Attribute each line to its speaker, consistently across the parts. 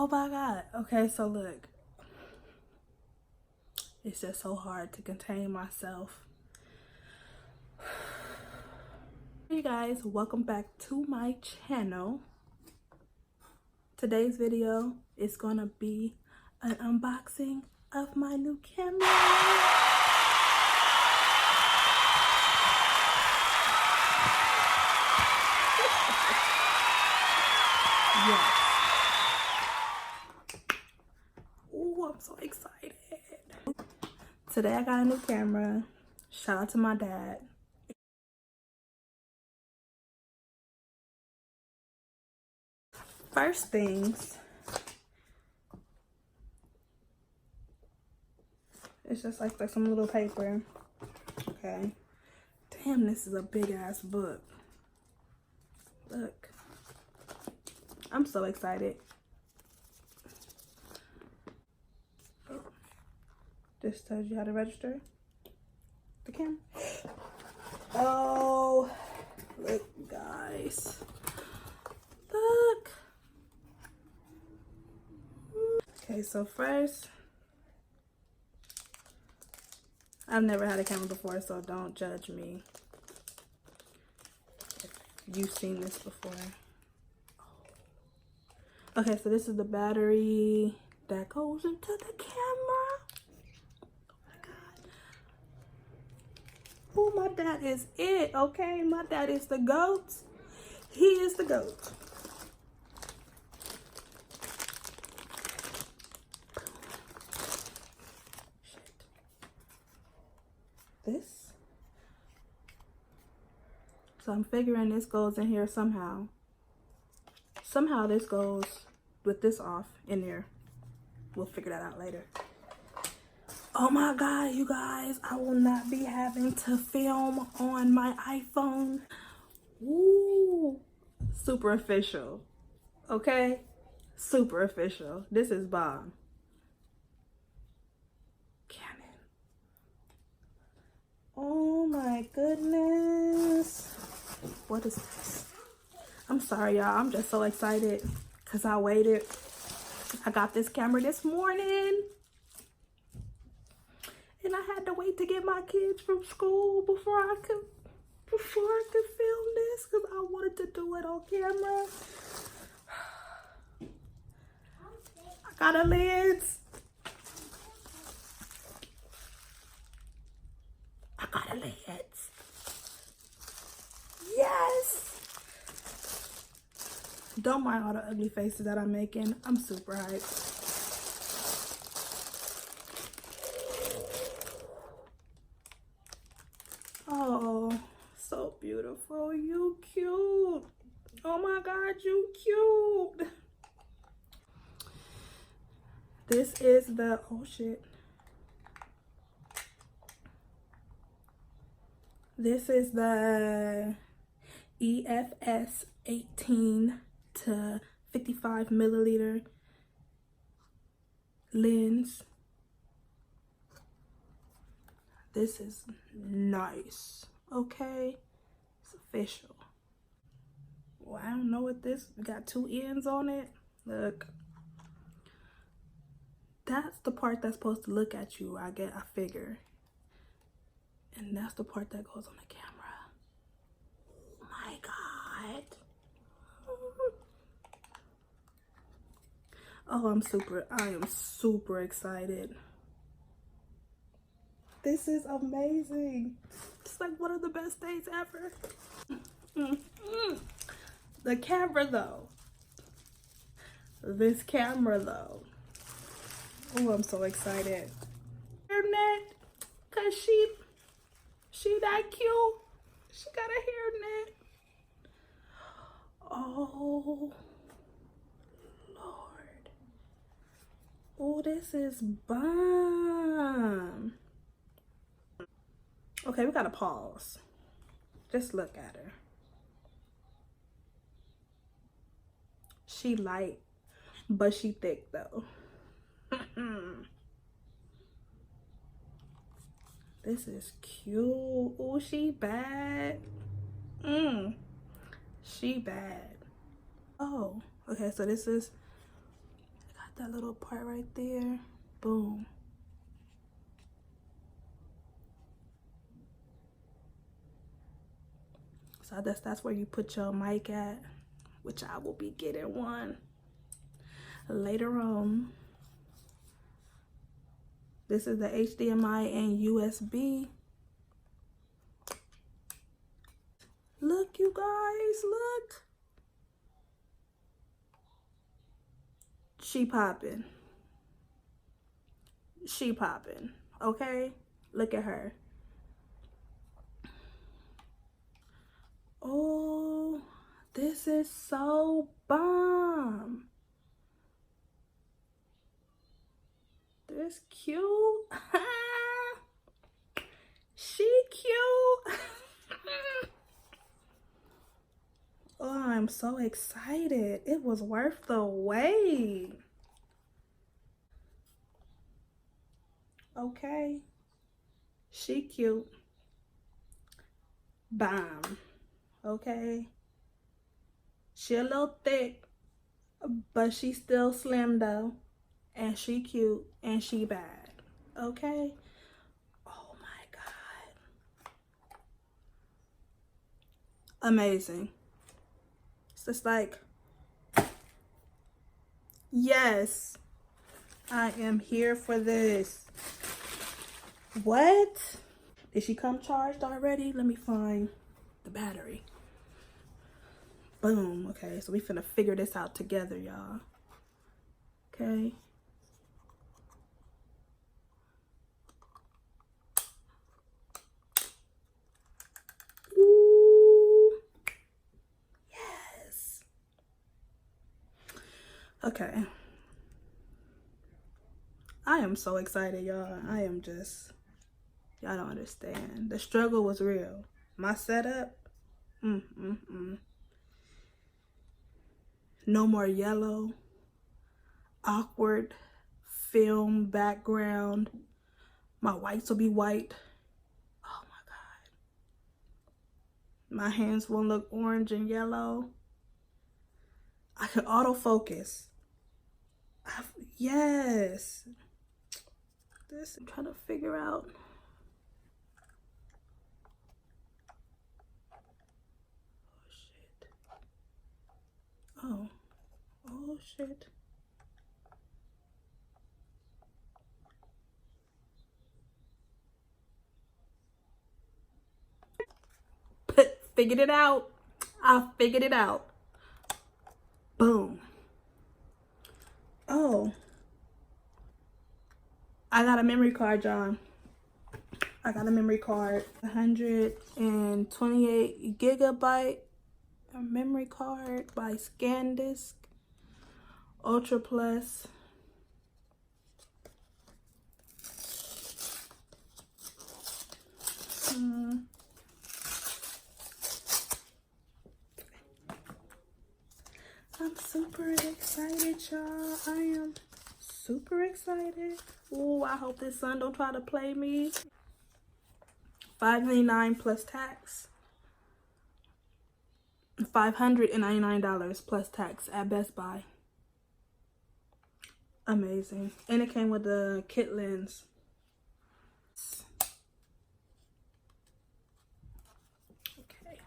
Speaker 1: Oh my God. Okay, so look. It's just so hard to contain myself. Hey guys, welcome back to my channel. Today's video is gonna be an unboxing of my new camera. Yes. Oh, I'm so excited. Today I got a new camera. Shout out to my dad. First things, it's just like some little paper. Okay. Damn, this is a big ass book. Look. I'm so excited. This tells you how to register the camera. Oh, look guys. Look. Okay, so first, I've never had a camera before, so don't judge me if you've seen this before. Okay, so this is the battery that goes into the camera. Oh my God. Oh, my dad is it, okay? My dad is the GOAT. He is the GOAT. This. So I'm figuring this goes in here somehow. Somehow this goes with this off in there. We'll figure that out later. Oh my God, you guys, I will not be having to film on my iPhone. Woo! Super official. Okay? Super official. This is bomb. Canon. Oh my goodness. What is this? I'm sorry, y'all. I'm just so excited because I waited. I got this camera this morning. And I had to wait to get my kids from school before I could film this because I wanted to do it on camera. I got a lens. I got a lens. Yes. Don't mind all the ugly faces that I'm making. I'm super hyped. Oh, so beautiful. You cute. Oh my God, you cute. This is the, oh shit. This is the EOS 18 to 55 milliliter lens. This is nice, okay? It's official. Well, I don't know what this, got two ends on it. Look. That's the part that's supposed to look at you, I figure. And that's the part that goes on the camera. Oh my God. Oh, I am super excited. This is amazing. It's like one of the best days ever. The camera though. This camera though. Oh, I'm so excited. Hairnet, cause she that cute. She got a hairnet. Oh, Lord. Oh, this is bomb. Okay, we gotta pause. Just look at her. She light, but she thick though. This is cute. Oh, she bad. She bad. Oh, okay, so this is that little part right there. Boom. So I guess that's where you put your mic at, which I will be getting one later on. This is the HDMI and USB. Look, you guys, look. She popping. She popping, okay? Look at her. Oh, this is so bomb. This cute. She cute. Oh, I'm so excited. It was worth the wait. Okay. She cute. Bomb. Okay. She a little thick, but she still slim though. And she cute and she bad. Okay. Oh my God. Amazing. It's just like, yes, I am here for this. What? Did she come charged already? Let me find the battery. Boom. Okay, so we finna figure this out together, y'all. Okay. Ooh. Yes. Okay. I am so excited, y'all. I am just, y'all don't understand. The struggle was real. My setup, no more yellow, awkward film background. My whites will be white. Oh my God. My hands won't look orange and yellow. I can autofocus. Yes. This I'm trying to figure out. Oh, oh shit. Figured it out. I figured it out. Boom. Oh. I got a memory card, John. I got a memory card. 128 gigabyte memory card by SanDisk. Ultra Plus. I'm super excited, y'all. I am super excited. Oh, I hope this son don't try to play me. $599 plus tax. $599 plus tax at Best Buy. Amazing. And it came with the kit lens. Okay.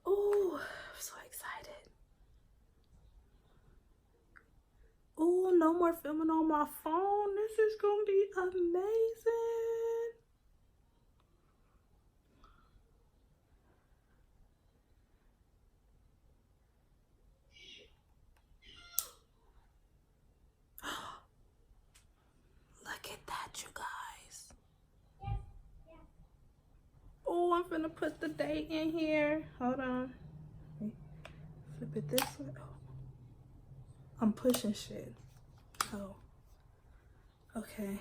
Speaker 1: Oh, I'm so excited. Oh, no more filming on my phone. This is gonna be amazing. Look at that, you guys. Oh, I'm gonna put the date in here. Hold on. Flip it this way. Oh. I'm pushing shit. Oh. Okay.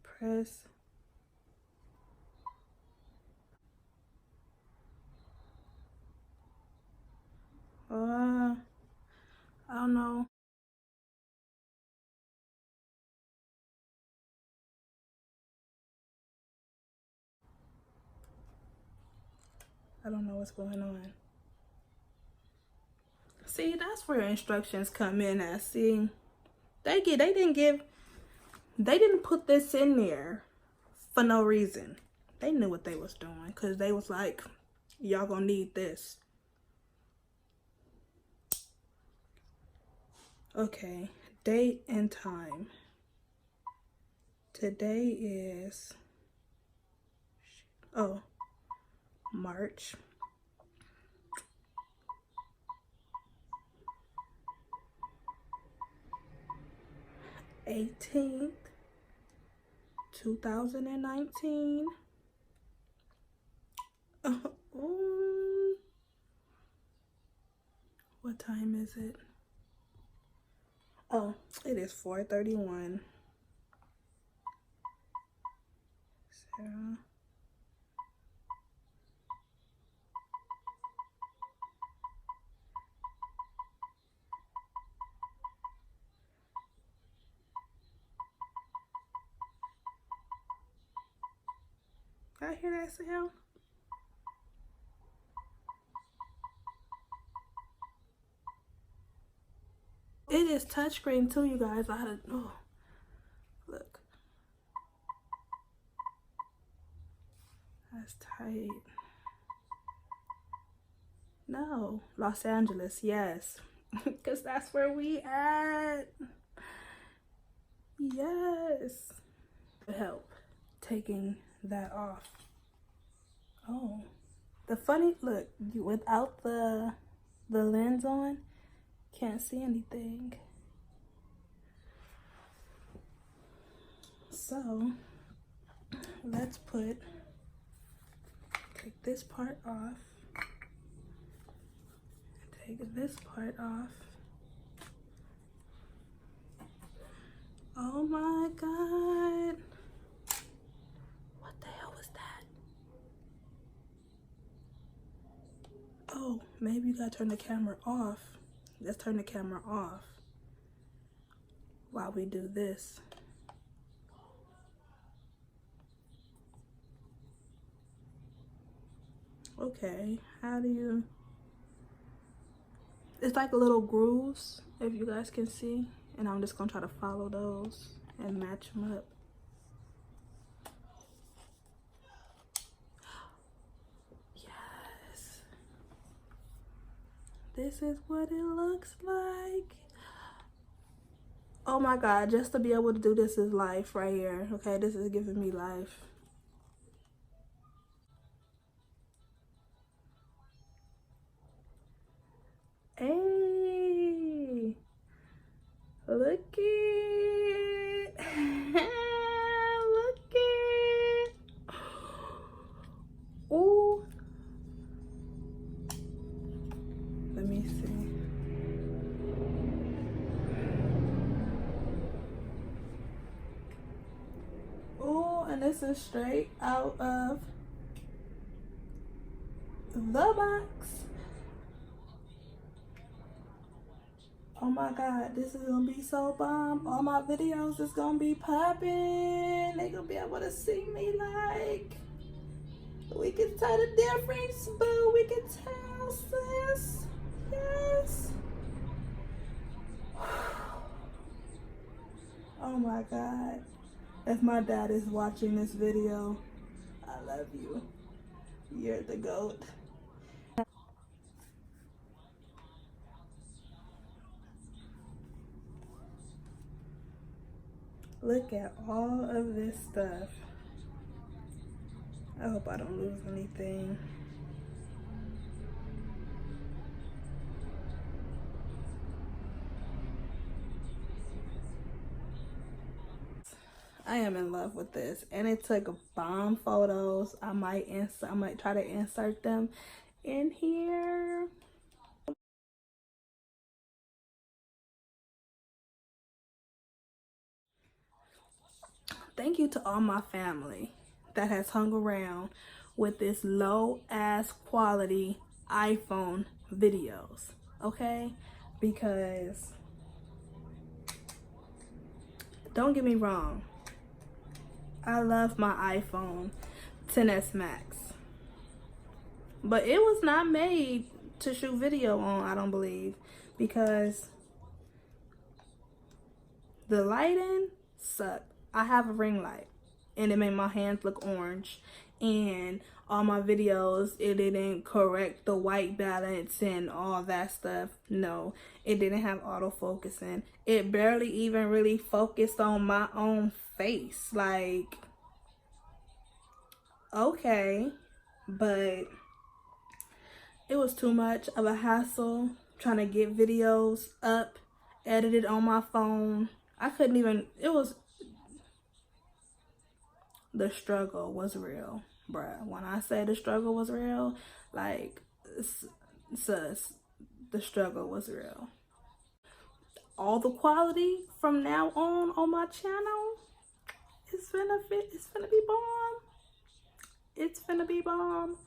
Speaker 1: Press. I don't know. I don't know what's going on. See, that's where instructions come in at. See, they didn't put this in there for no reason. They knew what they was doing, because they was like, y'all gonna need this. Okay, date and time. Today is, oh, March 18th, 2019. What time is it? Oh, it is 4:31. Sarah. I hear that sound? It is touchscreen too, you guys. I had to, oh, look. That's tight. No, Los Angeles, yes. Because that's where we at. Yes. Help taking that off. Oh, the funny, look, without the lens on, can't see anything. So let's take this part off, take this part off. Oh my God. What the hell was that? Oh, maybe you gotta turn the camera off. Let's turn the camera off while we do this. Okay, how do you, it's like little grooves, if you guys can see, and I'm just gonna try to follow those and match them up. Yes, this is what it looks like. Oh my God, just to be able to do this is life right here. Okay, this is giving me life. Hey, look it. Look it. Ooh. Let me see. Ooh, and this is straight out of the box. Oh my God, this is gonna be so bomb. All my videos is gonna be popping. They gonna be able to see me like, we can tell the difference, boo. We can tell, sis. Yes. Oh my God. If my dad is watching this video, I love you. You're the GOAT. Look at all of this stuff. I hope I don't lose anything. I am in love with this, and it took bomb photos. I might try to insert them in here. Thank you to all my family that has hung around with this low ass quality iPhone videos, okay? Because don't get me wrong, I love my iPhone XS Max. But it was not made to shoot video on, I don't believe, because the lighting sucked. I have a ring light and it made my hands look orange, and all my videos, it didn't correct the white balance and all that stuff. No, it didn't have autofocusing. It barely even really focused on my own face. Like, okay, but it was too much of a hassle trying to get videos up, edited on my phone. I couldn't even, it was, the struggle was real, bruh. When I say the struggle was real, like, sus, the struggle was real. All the quality from now on my channel, it's finna be bomb. It's finna be bomb.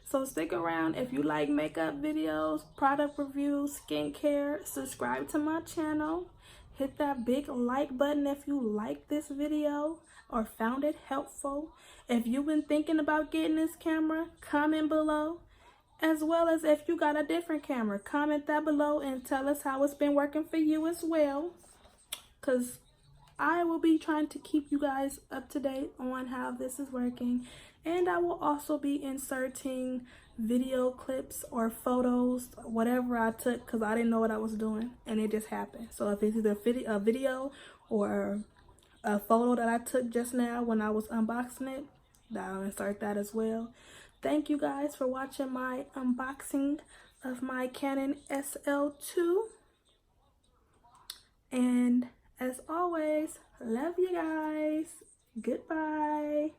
Speaker 1: So stick around if you like makeup videos, product reviews, skincare. Subscribe to my channel. Hit that big like button if you like this video or found it helpful. If you've been thinking about getting this camera, comment below. As well as if you got a different camera, comment that below and tell us how it's been working for you as well. Because I will be trying to keep you guys up to date on how this is working. And I will also be inserting video clips or photos, whatever I took, because I didn't know what I was doing and it just happened. So if it's either a video or a photo that I took just now when I was unboxing it, I'll insert that as well. Thank you guys for watching my unboxing of my Canon SL2. And as always, love you guys. Goodbye.